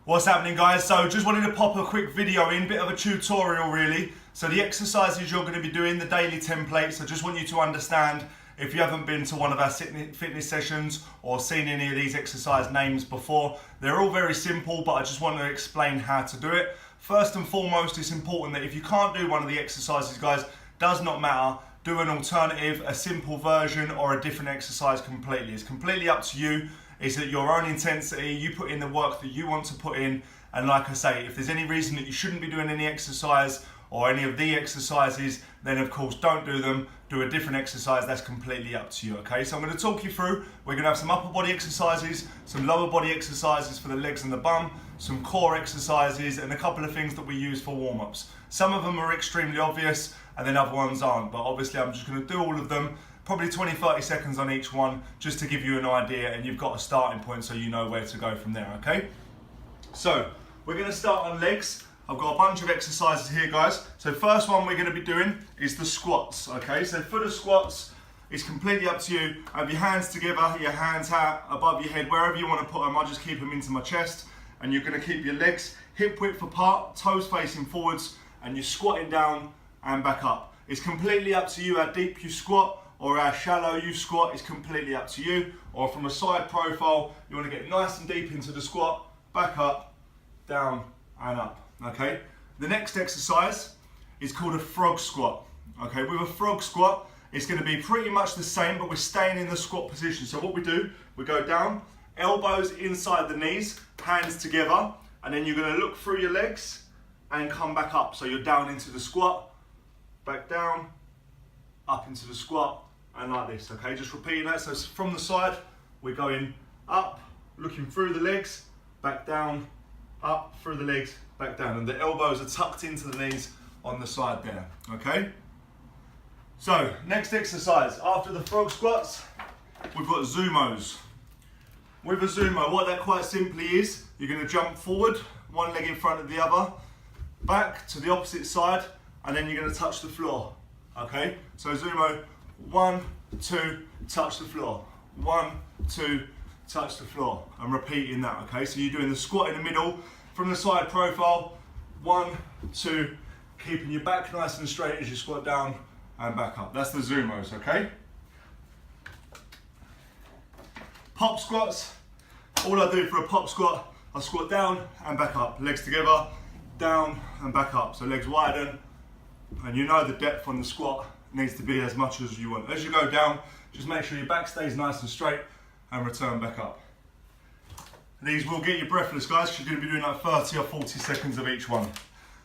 What's happening, guys? So just wanted to pop a quick video in, bit of a tutorial really. So the exercises you're going to be doing, the daily templates, I just want you to understand, if you haven't been to one of our fitness sessions or seen any of these exercise names before, they're all very simple, but I just want to explain how to do it. First and foremost, it's important that if you can't do one of the exercises, guys, does not matter, do an alternative, a simple version or a different exercise completely. It's completely up to you. It's at your own intensity, you put in the work that you want to put in, and like I say, if there's any reason that you shouldn't be doing any exercise or any of the exercises, then of course don't do them, do a different exercise, that's completely up to you, okay? So I'm going to talk you through, we're going to have some upper body exercises, some lower body exercises for the legs and the bum, some core exercises, and a couple of things that we use for warm-ups. Some of them are extremely obvious, and then other ones aren't, but obviously I'm just going to do all of them, probably 20-30 seconds on each one, just to give you an idea, and you've got a starting point so you know where to go from there, okay? So, we're going to start on legs. I've got a bunch of exercises here, guys. So first one we're going to be doing is the squats, okay? So for the squats, it's completely up to you. Have your hands together, your hands out above your head, wherever you want to put them. I just keep them into my chest, and you're going to keep your legs hip width apart, toes facing forwards, and you're squatting down and back up. It's completely up to you how deep you squat or how shallow you squat. Is completely up to you. Or from a side profile, you want to get nice and deep into the squat, back up, down and up, okay? The next exercise is called a frog squat, okay? With a frog squat, it's going to be pretty much the same, but we're staying in the squat position. So what we do, we go down, elbows inside the knees, hands together, and then you're going to look through your legs and come back up. So you're down into the squat, back down, up into the squat, and like this, okay? Just repeating that. So from the side, we're going up, looking through the legs, back down, up, through the legs, back down. And the elbows are tucked into the knees on the side there, okay? So, next exercise, after the frog squats, we've got Zumos. With a Zumo, what that quite simply is, you're gonna jump forward, one leg in front of the other, back to the opposite side, and then you're gonna touch the floor, okay? So Zumo, 1, 2, touch the floor. 1, 2, touch the floor. I'm repeating that, okay? So you're doing the squat in the middle, from the side profile, 1, 2, keeping your back nice and straight as you squat down and back up. That's the Zumos, okay? Pop squats, all I do for a pop squat, I squat down and back up, legs together, down and back up. So legs widen, and you know the depth on the squat needs to be as much as you want. As you go down, just make sure your back stays nice and straight and return back up. These will get you breathless, guys, because you're going to be doing like 30 or 40 seconds of each one.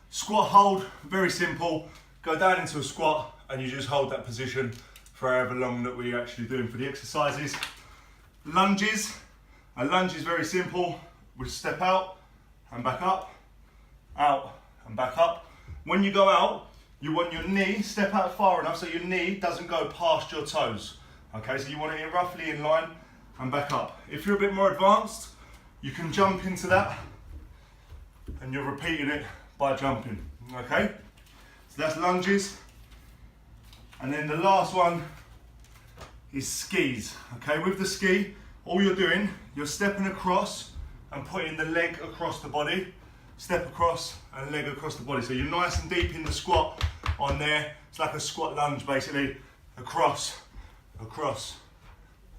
Squat hold, very simple. Go down into a squat and you just hold that position for however long that we're actually doing for the exercises. Lunges, a lunge is very simple. We step out and back up and back up. When you go out, you want your knee, step out far enough so your knee doesn't go past your toes. Okay, so you want it roughly in line and back up. If you're a bit more advanced, you can jump into that and you're repeating it by jumping, okay? So that's lunges. And then the last one is skis, okay? With the ski, all you're doing, you're stepping across and putting the leg across the body, step across and leg across the body. So you're nice and deep in the squat on there. It's like a squat lunge basically, across, across,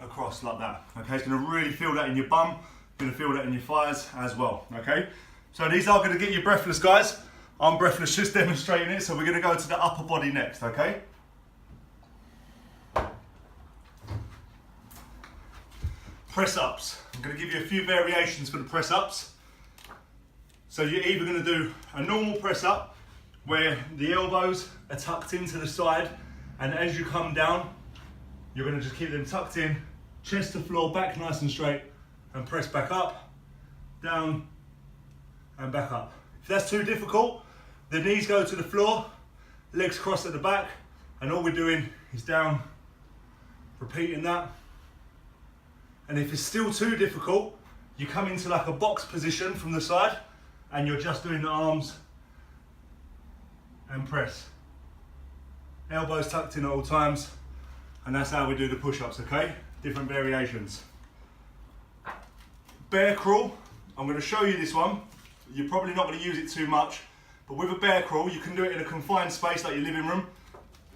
across like that. Okay, it's gonna really feel that in your bum, gonna feel that in your thighs as well, okay? So these are gonna get you breathless, guys. I'm breathless just demonstrating it, so we're gonna go to the upper body next, okay? Press ups. I'm gonna give you a few variations for the press ups. So you're either gonna do a normal press up, where the elbows are tucked into the side, and as you come down, you're gonna just keep them tucked in, chest to floor, back nice and straight, and press back up, down, and back up. If that's too difficult, the knees go to the floor, legs cross at the back, and all we're doing is down, repeating that. And if it's still too difficult, you come into like a box position from the side, and you're just doing the arms and press. Elbows tucked in at all times, and that's how we do the push-ups, okay? Different variations. Bear crawl, I'm going to show you this one. you're probably not going to use it too much, but with a bear crawl, you can do it in a confined space like your living room.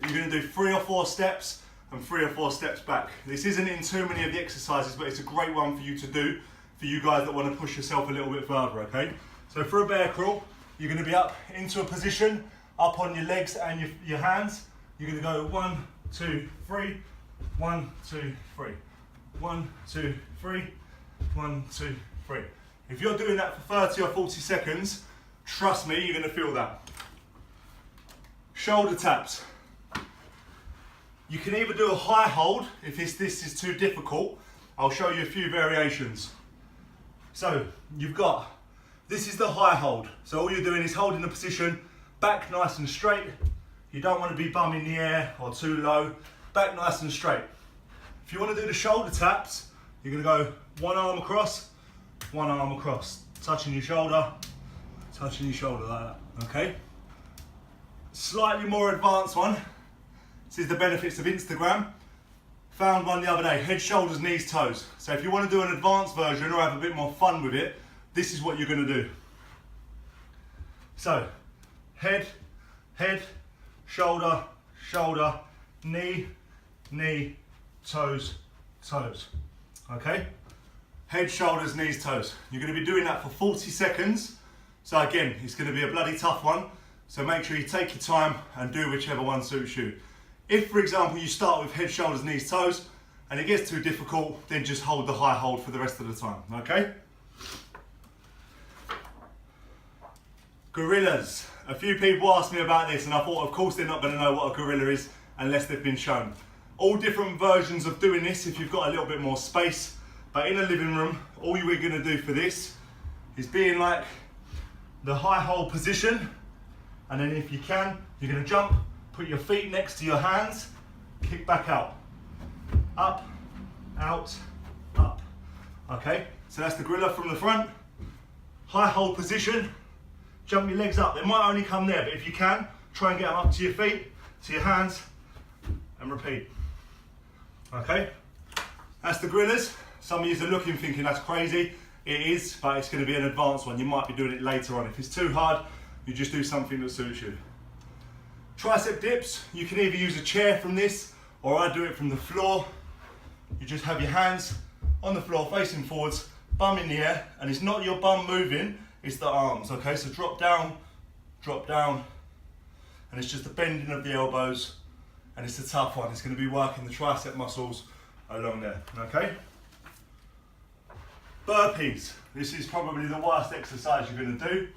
You're going to do 3 or 4 steps and 3 or 4 steps back. This isn't in too many of the exercises, but it's a great one for you to do, for you guys that want to push yourself a little bit further, okay? So for a bear crawl, you're going to be up into a position, up on your legs and your hands. You're going to go 1, 2, 3, 1, 2, 3, 1, 2, 3, 1, 2, 3. If you're doing that for 30 or 40 seconds, trust me, you're going to feel that. Shoulder taps. You can either do a high hold, if this is too difficult. I'll show you a few variations. So, you've got, this is the high hold. So all you're doing is holding the position, back nice and straight. You don't want to be bum in the air or too low. Back nice and straight. If you want to do the shoulder taps, you're going to go one arm across, touching your shoulder like that, okay? Slightly more advanced one. This is the benefits of Instagram. Found one the other day, head, shoulders, knees, toes. So if you want to do an advanced version or have a bit more fun with it, this is what you're going to do. So, head, shoulder, knee, toes, okay? Head, shoulders, knees, toes. You're going to be doing that for 40 seconds. So again, it's going to be a bloody tough one. So make sure you take your time and do whichever one suits you. If, for example, you start with head, shoulders, knees, toes, and it gets too difficult, then just hold the high hold for the rest of the time, okay? Gorillas. A few people asked me about this and I thought, of course, they're not going to know what a gorilla is unless they've been shown. All different versions of doing this if you've got a little bit more space. But in a living room, all we're going to do for this is be in like the high hold position. And then if you can, you're going to jump, put your feet next to your hands, kick back out. Up, out, up. Okay, so that's the gorilla from the front. High hold position, jump your legs up. They might only come there, but if you can, try and get them up to your feet, to your hands, and repeat. Okay, that's the gorillas. Some of you are looking thinking that's crazy. It is, but it's going to be an advanced one. You might be doing it later on. If it's too hard, you just do something that suits you. Tricep dips, you can either use a chair from this, or I do it from the floor. You just have your hands on the floor facing forwards, bum in the air, and it's not your bum moving, it's the arms, okay? So drop down, and it's just the bending of the elbows, and it's a tough one. It's going to be working the tricep muscles along there, okay? Burpees. This is probably the worst exercise you're going to do.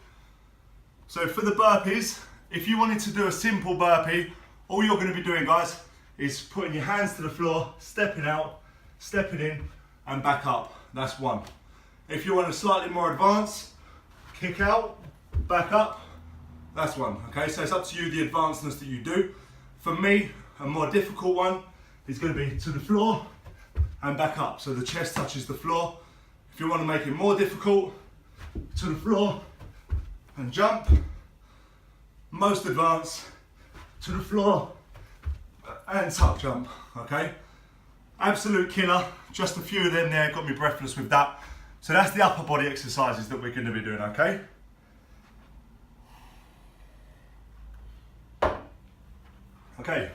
So for the burpees, if you wanted to do a simple burpee, all you're going to be doing, guys, is putting your hands to the floor, stepping out, stepping in, and back up. That's one. If you want a slightly more advanced, kick out, back up, that's one. Okay, so it's up to you the advancedness that you do. For me, a more difficult one is going to be to the floor and back up. So the chest touches the floor. If you want to make it more difficult, to the floor and jump. Most advanced, to the floor and tuck jump, okay? Absolute killer, just a few of them there, got me breathless with that. So that's the upper body exercises that we're going to be doing, okay? Okay.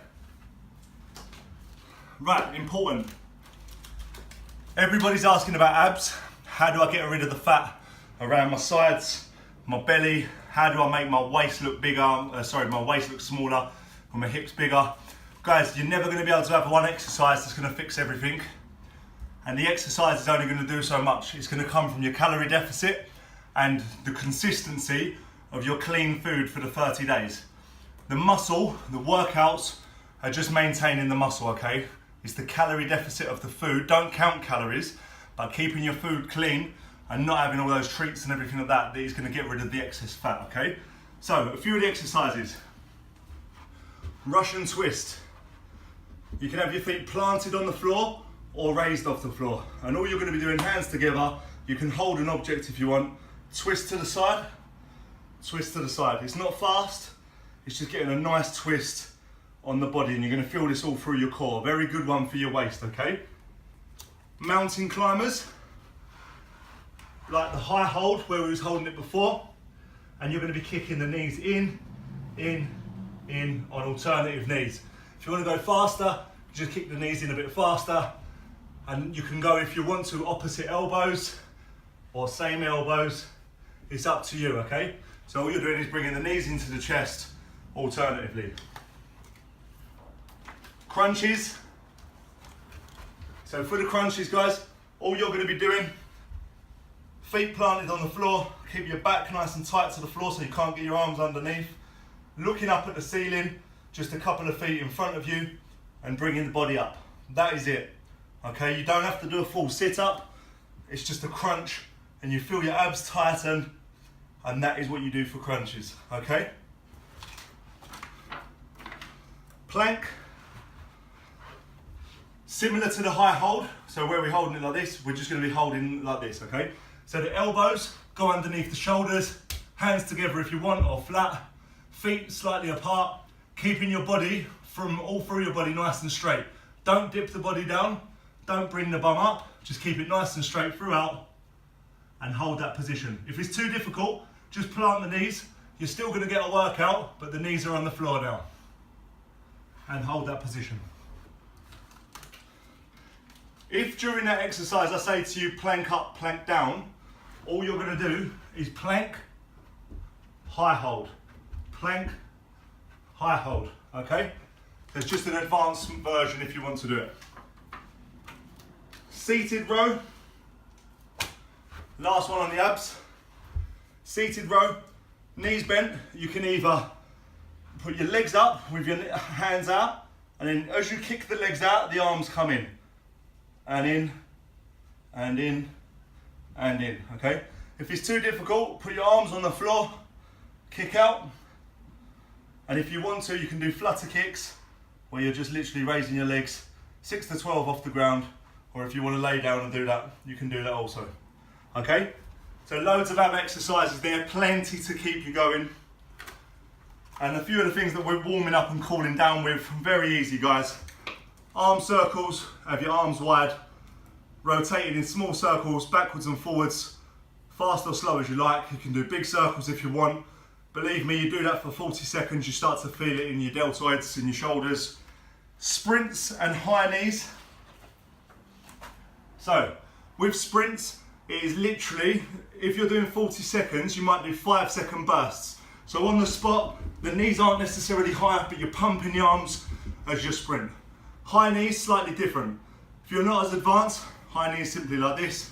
Right, important. Everybody's asking about abs. How do I get rid of the fat around my sides, my belly? How do I make my waist look bigger? My waist look smaller, or my hips bigger? Guys, you're never going to be able to have one exercise that's going to fix everything. And the exercise is only going to do so much. It's going to come from your calorie deficit and the consistency of your clean food for the 30 days. The muscle, the workouts are just maintaining the muscle, okay? It's the calorie deficit of the food. Don't count calories, but keeping your food clean and not having all those treats and everything like that is going to get rid of the excess fat, okay? So, a few of the exercises. Russian twist. You can have your feet planted on the floor or raised off the floor. And all you're going to be doing, hands together, you can hold an object if you want, twist to the side, twist to the side. It's not fast, it's just getting a nice twist on the body, and you're going to feel this all through your core. Very good one for your waist, okay? Mountain climbers. like the high hold where we was holding it before, and you're going to be kicking the knees in on alternative knees. If you want to go faster, just kick the knees in a bit faster, and you can go, if you want to, opposite elbows or same elbows. It's up to you, okay? So all you're doing is bringing the knees into the chest alternatively. Crunches. So for the crunches, guys, all you're going to be doing, feet planted on the floor, keep your back nice and tight to the floor so you can't get your arms underneath. Looking up at the ceiling, just a couple of feet in front of you, and bringing the body up. That is it, okay? You don't have to do a full sit-up. It's just a crunch, and you feel your abs tighten, and that is what you do for crunches, okay? Plank. Similar to the high hold, so where we're holding it like this, we're just going to be holding like this, okay? So the elbows go underneath the shoulders, hands together if you want, or flat, feet slightly apart, keeping your body from all through your body nice and straight. Don't dip the body down, don't bring the bum up, just keep it nice and straight throughout and hold that position. If it's too difficult, just plant the knees. You're still going to get a workout, but the knees are on the floor now. And hold that position. If during that exercise I say to you plank up, plank down, all you're going to do is plank, high hold, plank, high hold, okay? There's just an advanced version if you want to do it. Seated row, last one on the abs. Seated row, knees bent, you can either put your legs up with your hands out, and then as you kick the legs out, the arms come in. And in, and in, and in, okay? If it's too difficult, put your arms on the floor, kick out. And if you want to, you can do flutter kicks, where you're just literally raising your legs 6 to 12 off the ground, or if you want to lay down and do that, you can do that also, okay? So loads of ab exercises there, plenty to keep you going. And a few of the things that we're warming up and cooling down with, very easy, guys. Arm circles, have your arms wide, rotating in small circles, backwards and forwards, fast or slow as you like. You can do big circles if you want. Believe me, you do that for 40 seconds, you start to feel it in your deltoids, in your shoulders. Sprints and high knees. So, with sprints, it is literally, if you're doing 40 seconds, you might do 5-second bursts. So on the spot, the knees aren't necessarily high, but you're pumping the arms as you sprint. High knees, slightly different. If you're not as advanced, high knees simply like this.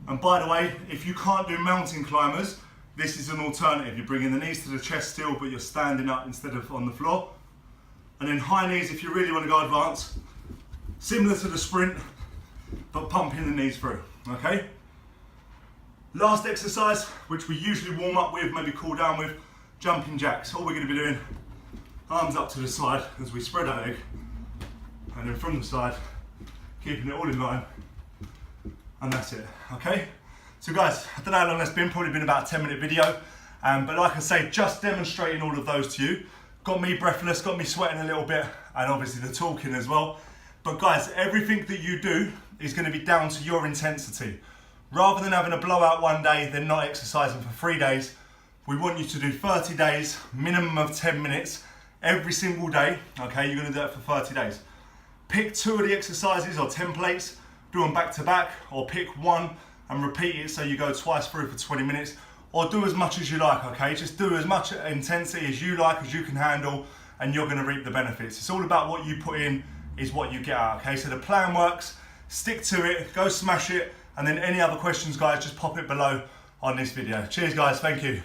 And by the way, if you can't do mountain climbers, this is an alternative. You're bringing the knees to the chest still, but you're standing up instead of on the floor. And then high knees, if you really want to go advanced, similar to the sprint, but pumping the knees through, okay? Last exercise, which we usually warm up with, maybe cool down with, jumping jacks. All we're going to be doing, arms up to the side as we spread our leg. And then from the side, keeping it all in line, and that's it, okay? So guys, I don't know how long that's been, probably been about a 10-minute video, but like I say, just demonstrating all of those to you, got me breathless, got me sweating a little bit, and obviously the talking as well. But guys, everything that you do is gonna be down to your intensity. Rather than having a blowout one day, then not exercising for 3 days, we want you to do 30 days, minimum of 10 minutes, every single day, okay? You're gonna do that for 30 days. Pick 2 of the exercises or templates, do them back to back, or pick 1 and repeat it so you go twice through for 20 minutes, or do as much as you like, okay? Just do as much intensity as you like, as you can handle, and you're gonna reap the benefits. It's all about what you put in is what you get out, okay? So the plan works, stick to it, go smash it, and then any other questions, guys, just pop it below on this video. Cheers, guys, thank you.